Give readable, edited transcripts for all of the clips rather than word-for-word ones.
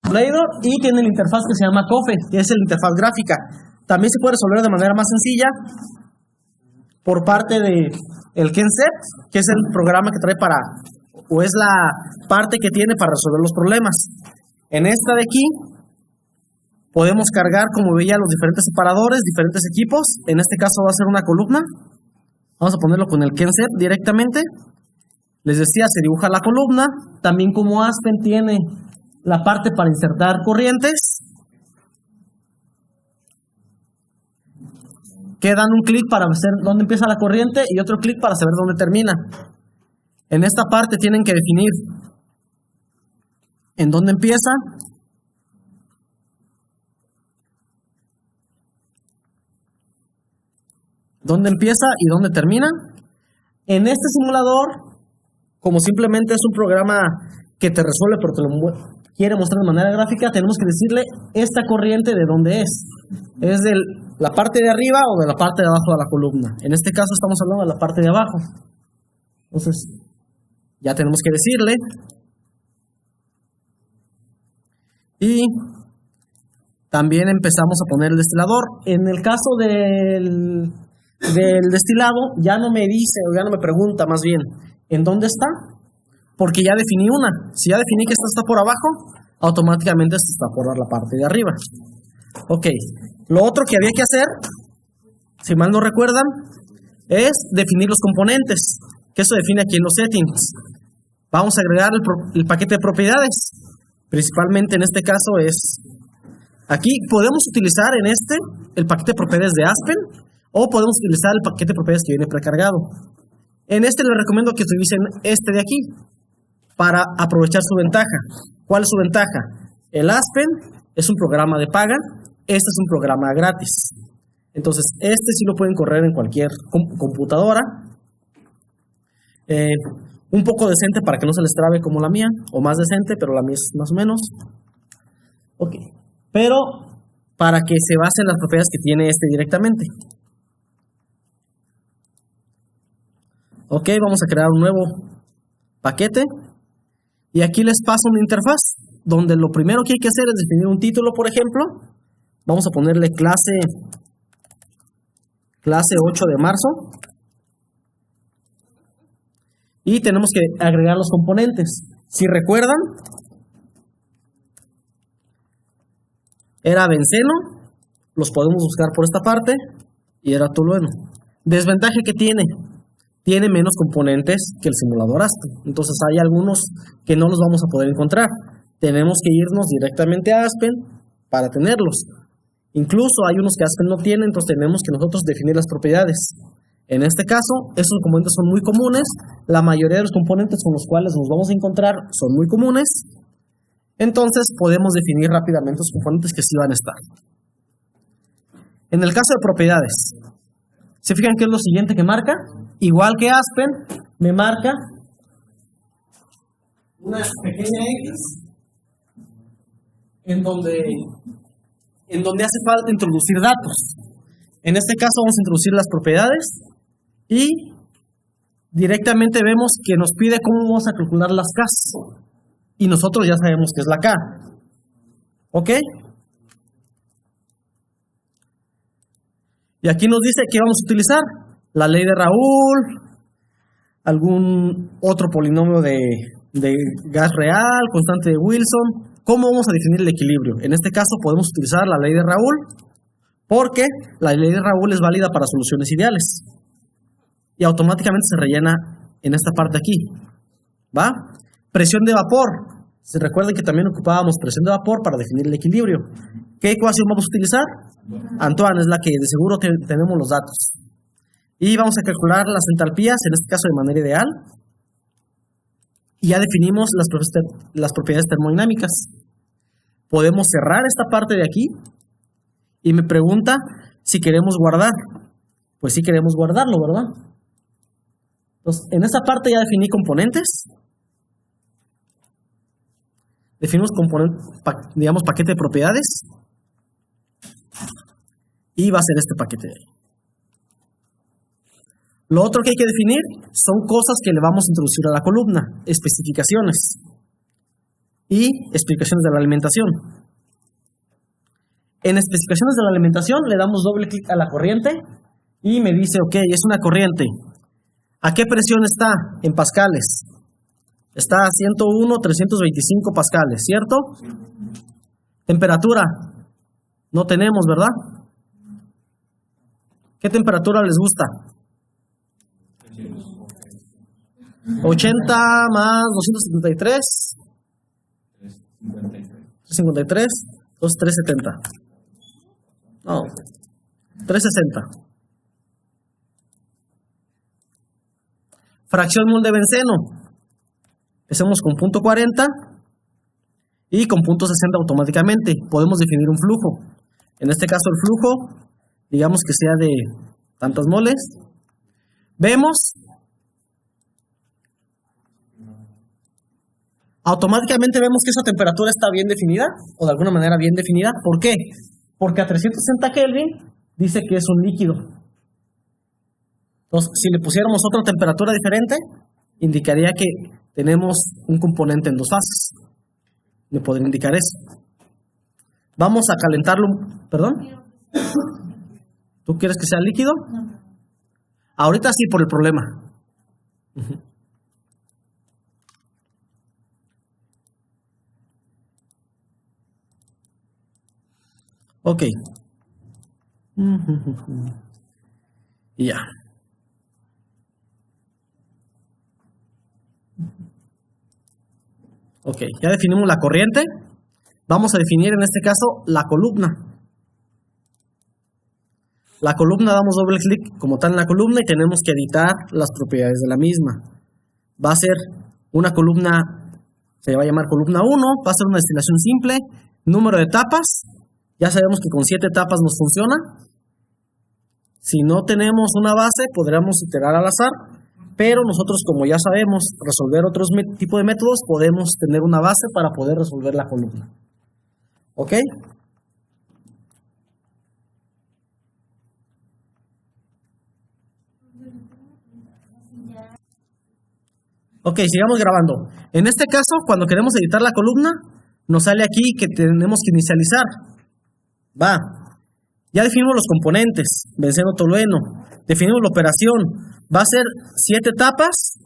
Calculator y tiene la interfaz que se llama COFE, que es la interfaz gráfica. También se puede resolver de manera más sencilla por parte de el Kenset, que es el programa que trae para, o es la parte que tiene para resolver los problemas. En esta de aquí podemos cargar, como veía, los diferentes separadores, diferentes equipos. En este caso va a ser una columna. Vamos a ponerlo con el Kenset directamente. Les decía, se dibuja la columna. También como Aspen tiene la parte para insertar corrientes, que dan un clic para ver dónde empieza la corriente y otro clic para saber dónde termina. En esta parte tienen que definir en dónde empieza, y dónde termina. En este simulador, como simplemente es un programa que te resuelve pero te lo quiere mostrar de manera gráfica, tenemos que decirle esta corriente de dónde es. ¿Es de la parte de arriba o de la parte de abajo de la columna? En este caso estamos hablando de la parte de abajo. Entonces, ya tenemos que decirle. Y también empezamos a poner el destilador. En el caso del destilado, ya no me dice, o ya no me pregunta más bien, ¿en dónde está? Porque ya definí una. Si ya definí que esta está por abajo, automáticamente esta está por la parte de arriba. Ok. Lo otro que había que hacer, si mal no recuerdan, es definir los componentes, que eso define aquí en los settings. Vamos a agregar el paquete de propiedades. Principalmente en este caso es, aquí podemos utilizar en el paquete de propiedades de Aspen, o podemos utilizar el paquete de propiedades que viene precargado. En este les recomiendo que utilicen este de aquí, para aprovechar su ventaja. ¿Cuál es su ventaja? El Aspen es un programa de paga, este es un programa gratis. Entonces, este sí lo pueden correr en cualquier computadora. Un poco decente para que no se les trabe como la mía, o más decente, pero la mía es más o menos. Ok. Pero para que se base en las propiedades que tiene este directamente. Ok, vamos a crear un nuevo paquete. Y aquí les paso una interfaz, donde lo primero que hay que hacer es definir un título, por ejemplo. Vamos a ponerle clase 8 de marzo. Y tenemos que agregar los componentes. Si recuerdan, era benceno, los podemos buscar por esta parte, y era tolueno. Desventaja que tiene menos componentes que el simulador Aspen. Entonces hay algunos que no los vamos a poder encontrar. Tenemos que irnos directamente a Aspen para tenerlos. Incluso hay unos que Aspen no tiene, entonces tenemos que nosotros definir las propiedades. En este caso, esos componentes son muy comunes. La mayoría de los componentes con los cuales nos vamos a encontrar son muy comunes. Entonces podemos definir rápidamente los componentes que sí van a estar. En el caso de propiedades, ¿se fijan qué es lo siguiente que marca? Igual que Aspen, me marca una pequeña X en donde hace falta introducir datos. En este caso vamos a introducir las propiedades y directamente vemos que nos pide cómo vamos a calcular las K. Y nosotros ya sabemos que es la K. ¿Ok? Y aquí nos dice que vamos a utilizar la ley de Raoult, algún otro polinomio de gas real, constante de Wilson. ¿Cómo vamos a definir el equilibrio? En este caso podemos utilizar la ley de Raoult, porque la ley de Raoult es válida para soluciones ideales. Y automáticamente se rellena en esta parte aquí. ¿Va? Presión de vapor. Se recuerden que también ocupábamos presión de vapor para definir el equilibrio. ¿Qué ecuación vamos a utilizar? Antoine es la que de seguro tenemos los datos. Y vamos a calcular las entalpías, en este caso de manera ideal. Y ya definimos las propiedades termodinámicas. Podemos cerrar esta parte de aquí. Y me pregunta si queremos guardar. Pues sí queremos guardarlo, ¿verdad? Entonces, en esta parte ya definí componentes. Definimos digamos, paquete de propiedades. Y va a ser este paquete de ahí. Lo otro que hay que definir son cosas que le vamos a introducir a la columna, especificaciones. y explicaciones de la alimentación. En especificaciones de la alimentación le damos doble clic a la corriente y me dice, ok, es una corriente. ¿A qué presión está? En pascales. Está a 101,325 pascales, ¿cierto? Temperatura. No tenemos, ¿verdad? ¿Qué temperatura les gusta? 80 más 273. 353. 370. No. 360. Fracción mol de benceno. Empecemos con punto 40 y con punto 60 automáticamente. Podemos definir un flujo. En este caso el flujo, digamos que sea de tantas moles. Vemos. Automáticamente vemos que esa temperatura está bien definida, o de alguna manera bien definida. ¿Por qué? Porque a 360 Kelvin dice que es un líquido. Entonces, si le pusiéramos otra temperatura diferente, indicaría que tenemos un componente en dos fases. Me podría indicar eso. Vamos a calentarlo. ¿Perdón? ¿Tú quieres que sea líquido? Ahorita sí, por el problema. Ok. Y ya. Ok, ya definimos la corriente. Vamos a definir en este caso la columna. La columna, damos doble clic como tal en la columna y tenemos que editar las propiedades de la misma. Va a ser una columna, se va a llamar columna 1, va a ser una destilación simple, número de etapas. Ya sabemos que con 7 etapas nos funciona. Si no tenemos una base, podríamos iterar al azar, pero nosotros, como ya sabemos resolver otros tipos de métodos, podemos tener una base para poder resolver la columna. ¿Ok? Ok, sigamos grabando. En este caso, cuando queremos editar la columna, nos sale aquí que tenemos que inicializar. Va. Ya definimos los componentes, benceno tolueno. Definimos la operación. Va a ser 7 etapas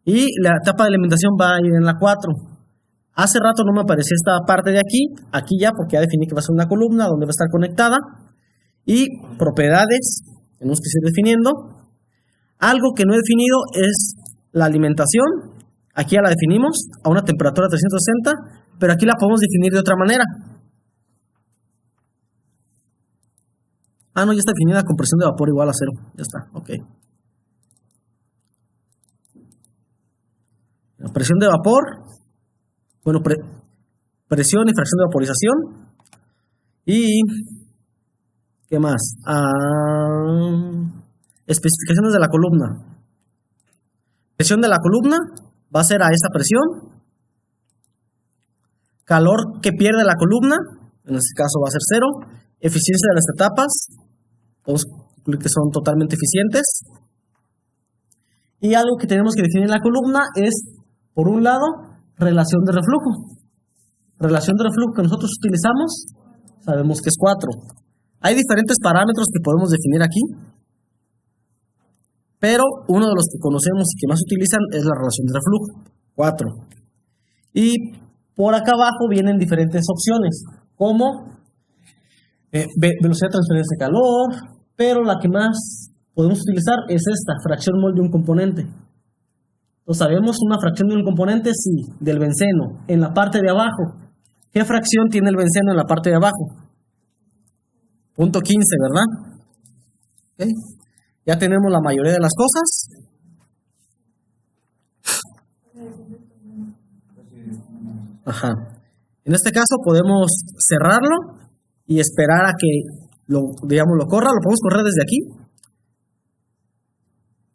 y la etapa de alimentación va a ir en la 4. Hace rato no me aparecía esta parte de aquí. Aquí ya, porque ya definí que va a ser una columna donde va a estar conectada. Y propiedades, tenemos que ir definiendo. Algo que no he definido es la alimentación. Aquí ya la definimos a una temperatura de 360, pero aquí la podemos definir de otra manera. Ah, no, ya está definida con presión de vapor igual a 0. Ya está, ok. La presión de vapor, bueno, presión y fracción de vaporización. Y, ¿qué más? Especificaciones de la columna. Presión de la columna va a ser a esa presión. Calor que pierde la columna, en este caso va a ser 0. Eficiencia de las etapas, podemos concluir que son totalmente eficientes. Y algo que tenemos que definir en la columna es, por un lado, relación de reflujo. Relación de reflujo que nosotros utilizamos, sabemos que es 4. Hay diferentes parámetros que podemos definir aquí, pero uno de los que conocemos y que más se utilizan es la relación de reflujo, 4. Y por acá abajo vienen diferentes opciones, como velocidad de transferencia de calor, pero la que más podemos utilizar es esta, fracción mol de un componente. Entonces sabemos una fracción de un componente, sí, del benceno, en la parte de abajo. ¿Qué fracción tiene el benceno en la parte de abajo? Punto 15, ¿verdad? ¿Okay? Ya tenemos la mayoría de las cosas. Ajá. En este caso podemos cerrarlo y esperar a que lo corra. Lo podemos correr desde aquí.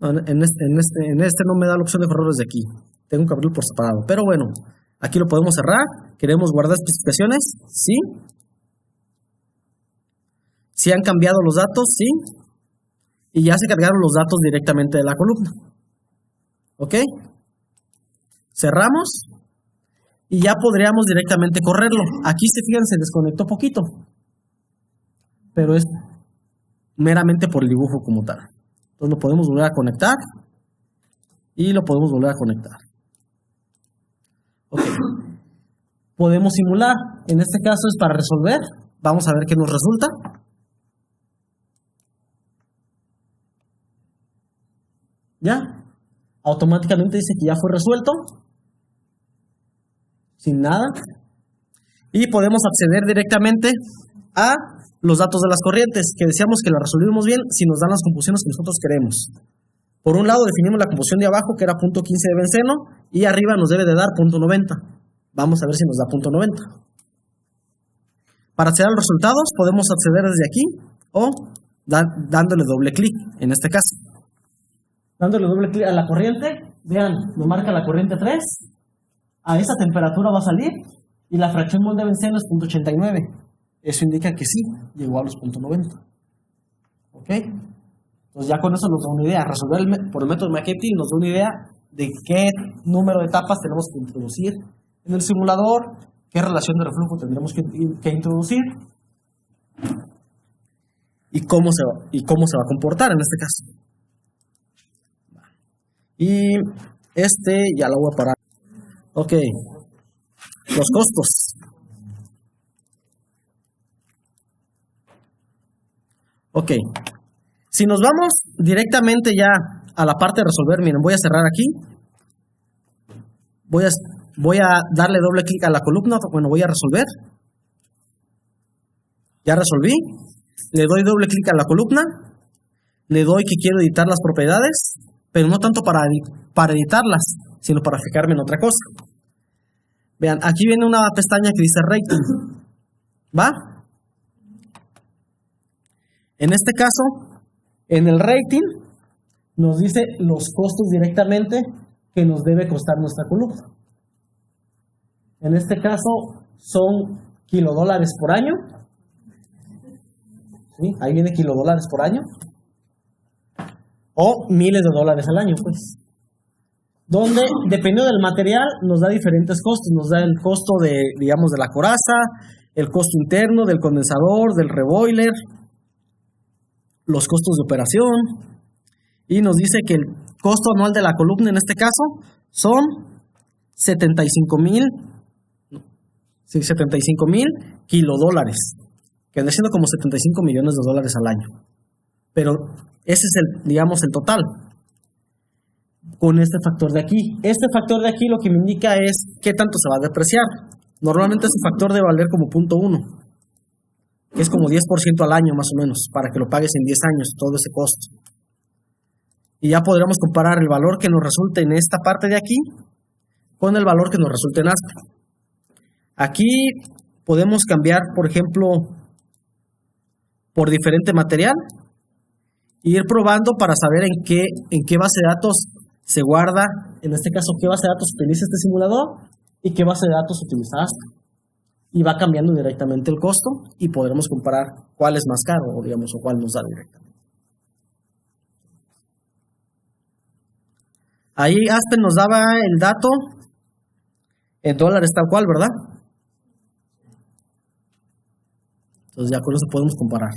En este no me da la opción de correr desde aquí. Tengo que abrirlo por separado. Pero bueno, aquí lo podemos cerrar. Queremos guardar especificaciones. Sí. Si han cambiado los datos, sí. Y ya se cargaron los datos directamente de la columna. ¿Ok? Cerramos. y ya podríamos directamente correrlo. Aquí se fijan, se desconectó poquito, pero es meramente por el dibujo como tal. Entonces lo podemos volver a conectar y lo podemos volver a conectar. Ok. Podemos simular. En este caso es para resolver. Vamos a ver qué nos resulta. ¿Ya? Automáticamente dice que ya fue resuelto. Sin nada. Y podemos acceder directamente a los datos de las corrientes, que decíamos que la resolvimos bien si nos dan las composiciones que nosotros queremos. Por un lado definimos la composición de abajo, que era .15 de benceno, y arriba nos debe de dar .90. Vamos a ver si nos da .90. Para acceder a los resultados podemos acceder desde aquí o dándole doble clic, en este caso. Dándole doble clic a la corriente, vean, me marca la corriente 3, a esa temperatura va a salir, y la fracción mol de benceno es .89. Eso indica que sí, llegó a los .90. ¿Ok? Entonces ya con eso nos da una idea. Resolver por el método McKenzie nos da una idea de qué número de etapas tenemos que introducir en el simulador, qué relación de reflujo tendremos que introducir y cómo se va a comportar en este caso. Y ya lo voy a parar. Ok, los costos. Ok, si nos vamos directamente ya a la parte de resolver, miren, voy a cerrar aquí. Voy a darle doble clic a la columna, bueno, voy a resolver. Ya resolví. Le doy doble clic a la columna. Le doy que quiero editar las propiedades, pero no tanto para editarlas, sino para fijarme en otra cosa. Vean, aquí viene una pestaña que dice rating. ¿Va? En este caso, en el rating, nos dice los costos directamente que nos debe costar nuestra columna. En este caso, son kilodólares por año. ¿Sí? Ahí viene kilodólares por año. O miles de dólares al año, pues. Donde, dependiendo del material, nos da diferentes costos. Nos da el costo de, digamos, de la coraza, el costo interno del condensador, del reboiler, los costos de operación. Y nos dice que el costo anual de la columna, en este caso, son 75,000 kilodólares, que anda siendo como 75 millones de dólares al año. Pero ese es digamos, el total. Con este factor de aquí. Este factor de aquí lo que me indica es qué tanto se va a depreciar. Normalmente ese factor debe valer como 0.1, que es como 10% al año más o menos, para que lo pagues en 10 años, todo ese costo. Y ya podremos comparar el valor que nos resulte en esta parte de aquí con el valor que nos resulte en esta. Aquí podemos cambiar, por ejemplo, por diferente material e ir probando para saber en qué base de datos se guarda, en este caso, qué base de datos utiliza este simulador y qué base de datos utiliza esta. Y va cambiando directamente el costo y podremos comparar cuál es más caro, o digamos, o cuál nos da directamente. Ahí Aspen nos daba el dato en dólares tal cual, ¿verdad? Entonces ya con eso podemos comparar.